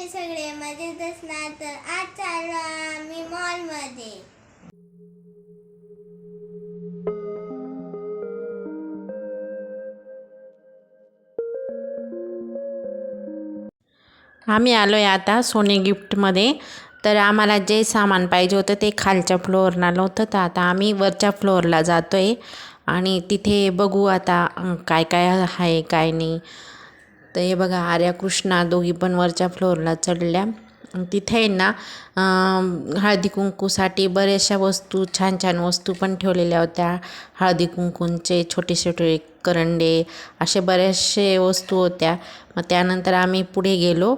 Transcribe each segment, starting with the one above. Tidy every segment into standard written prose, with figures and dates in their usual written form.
कसे सगळे मजेत असणार. तर आज चाललो आम्ही मॉलमध्ये. आम्ही आलो आहे आता सोने गिफ्टमध्ये. तर आम्हाला जे सामान पाहिजे होतं ते खालच्या फ्लोअरला नव्हतं, तर आता आम्ही वरच्या फ्लोअरला जातो आहे आणि तिथे बघू आता काय काय आहे काय नाही. तर हे बघा आर्या कृष्णा दोघी पण वरच्या फ्लोअरला चढल्या. तिथे ना हळदी कुंकूसाठी बऱ्याचशा वस्तू छान छान वस्तू पण ठेवलेल्या होत्या. हळदी कुंकूंचे छोटे छोटे करंडे असे बरेचसे वस्तू होत्या. मग त्यानंतर आम्ही पुढे गेलो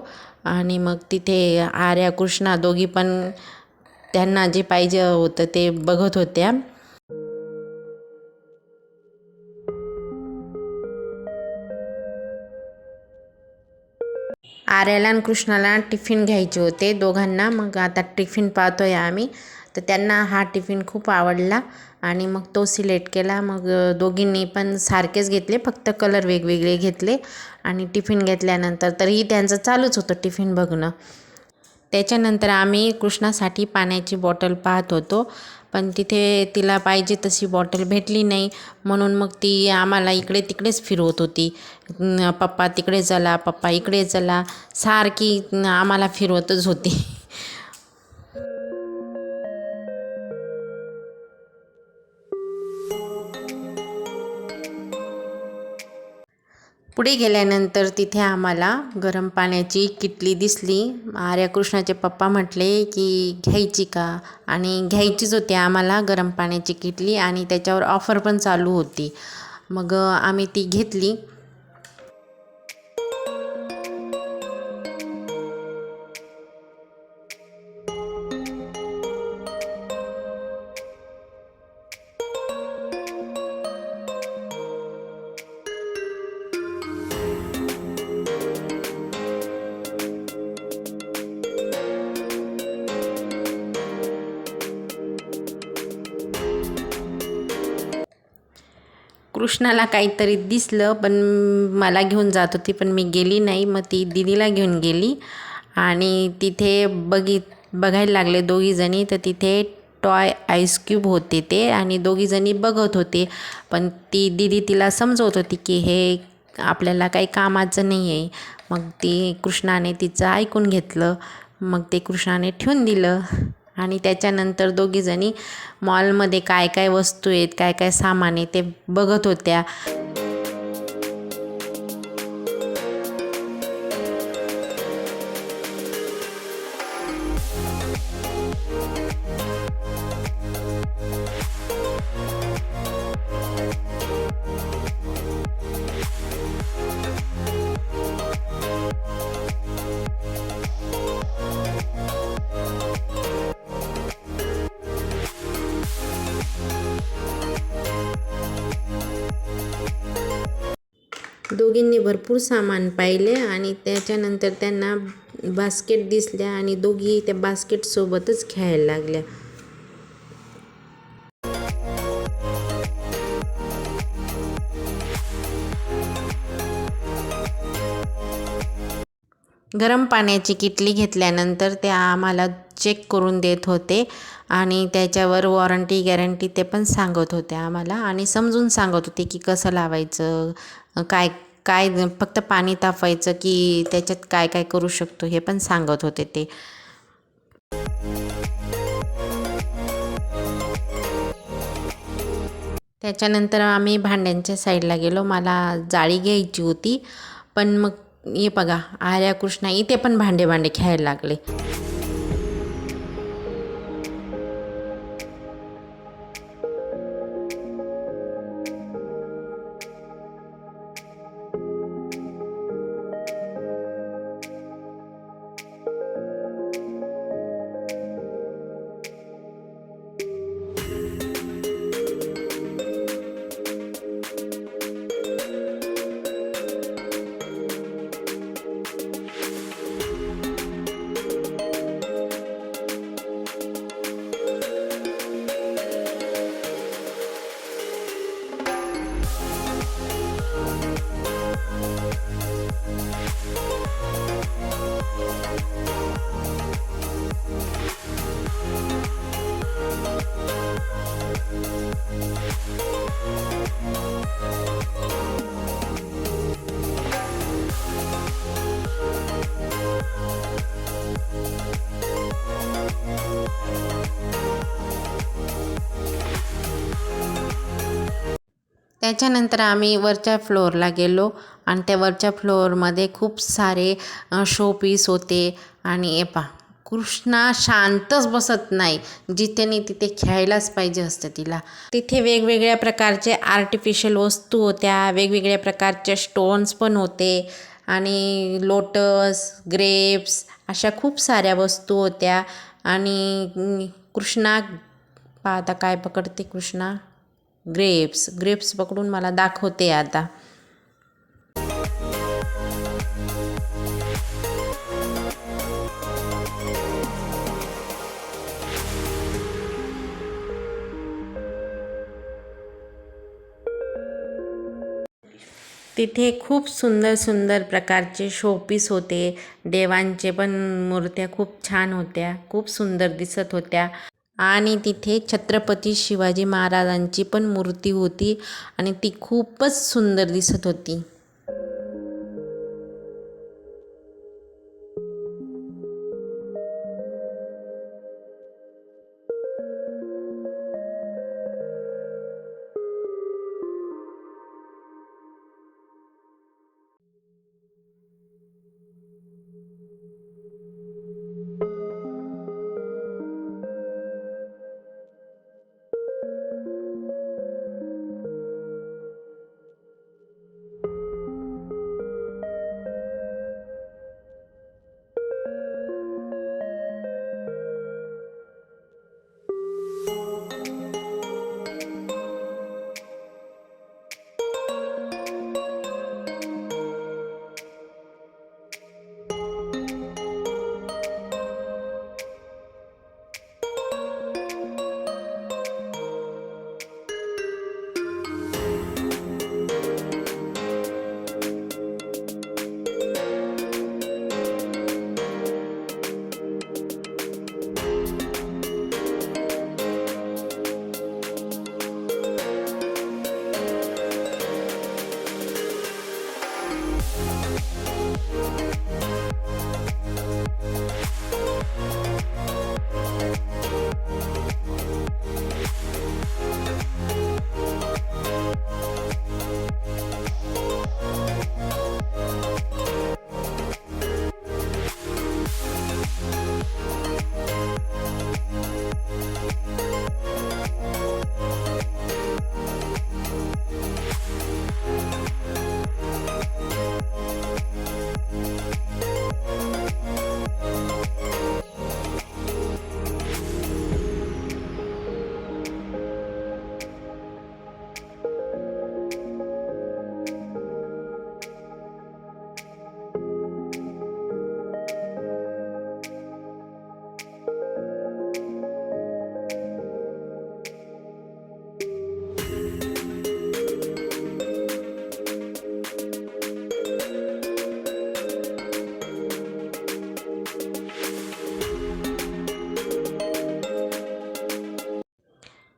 आणि मग तिथे आर्या कृष्णा दोघी पण त्यांना जे पाहिजे होतं ते बघत होत्या. आर्याला आणि कृष्णाला टिफिन घ्यायचे होते दोघांना. मग आता टिफिन पाहतोय आम्ही. तर त्यांना हा टिफिन खूप आवडला आणि मग तो सिलेक्ट केला. मग दोघींनी पण सारखेच घेतले, फक्त कलर वेगवेगळे घेतले. आणि टिफिन घेतल्यानंतर तरीही त्यांचं चालूच होतं टिफिन बघणं. त्याच्यानंतर आम्ही कृष्णासाठी पाण्याची बॉटल पाहत होतो, पण तिथे तिला पाहिजे तशी बॉटल भेटली नाही. म्हणून मग ती आम्हाला इकडे तिकडेच फिरवत होती. पप्पा तिकडे चला, पप्पा इकडे चला, सारखी आम्हाला फिरवतच होती. पुढे गेल्यानंतर तिथे आम्हाला गरम पाण्याची किटली दिसली. आर्या कृष्णाचे पप्पा म्हटले की घ्यायची का, आणि घ्यायचीच होती आम्हाला गरम पाण्याची किटली आणि त्याच्यावर ऑफर पण चालू होती. मग आम्ही ती घेतली. कृष्णाला काहीतरी दिसलं पण मला घेऊन जात होती, पण मी गेली नाही. मग ती दीदीला घेऊन गेली आणि तिथे बघायला लागले दोघीजणी. तर तिथे टॉय आईस क्यूब होते ते, आणि दोघीजणी बघत होते. पण ती दीदी तिला समजवत होती की हे आपल्याला काही कामाचं नाही आहे. मग ती कृष्णाने तिचं ऐकून घेतलं. मग ते कृष्णाने ठेवून दिलं. आणि त्याच्यानंतर दोघीजणी मॉलमध्ये काय काय वस्तू आहेत, काय काय सामान आहे ते बघत होत्या. दोघींनी भरपूर सामान पाहिले आणि त्याच्यानंतर त्यांना बास्केट दिसल्या आणि दोघी त्या बास्केटसोबतच खेळायला लागल्या. गरम पाण्याची किटली घेतल्यानंतर ते आम्हाला चेक करून देत होते आणि त्याच्यावर वॉरंटी गॅरंटी ते पण सांगत होते आम्हाला, आणि समजून सांगत होते की कसं लावायचं, काय काय फक्त पाणी तापवायचं की त्याच्यात काय काय करू शकतो हे पण सांगत होते ते. त्याच्यानंतर आम्ही भांड्यांच्या साईडला गेलो. मला जाळी घ्यायची होती, पण मग हे बघा आर्या कृष्णा इथे पण भांडे खेळायला लागले. त्याच्यानंतर आम्ही वरच्या फ्लोअरला गेलो आणि त्या वरच्या फ्लोअरमध्ये खूप सारे शो पीस होते. आणि कृष्णा शांतच बसत नाही, जिथे नाही तिथे खेळायलाच पाहिजे असतं तिला. तिथे वेगवेगळ्या प्रकारचे आर्टिफिशियल वस्तू होत्या, वेगवेगळ्या प्रकारचे स्टोन्स पण होते आणि लोटस, ग्रेप्स अशा खूप साऱ्या वस्तू होत्या. आणि कृष्णा आता काय पकडते, कृष्णा ग्रेप्स पकडून मला दाखवते आता. तिथे खूप सुंदर सुंदर प्रकारचे शोपीस होते. देवांचे पण मूर्त्या खूप छान होत्या, खूप सुंदर दिसत होत्या. आणि तिथे छत्रपती शिवाजी महाराजांची पण मूर्ती होती आणि ती खूपच सुंदर दिसत होती.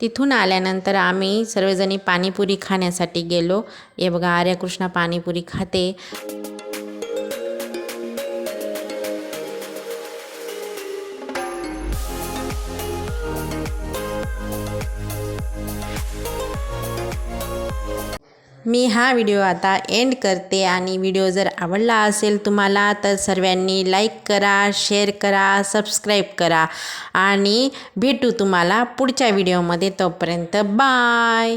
तिथून आल्यानंतर आम्ही सर्वजणी पाणीपुरी खाण्यासाठी गेलो. हे बघा, आर्या कृष्णा पाणीपुरी खाते. मी हा व्हिडिओ आता एंड करते. आणि व्हिडिओ जर आवडला असेल तुम्हाला तर सर्वांनी लाईक करा, शेअर करा, सबस्क्राईब करा आणि भेटू तुम्हाला पुढच्या व्हिडिओमध्ये. तोपर्यंत बाय.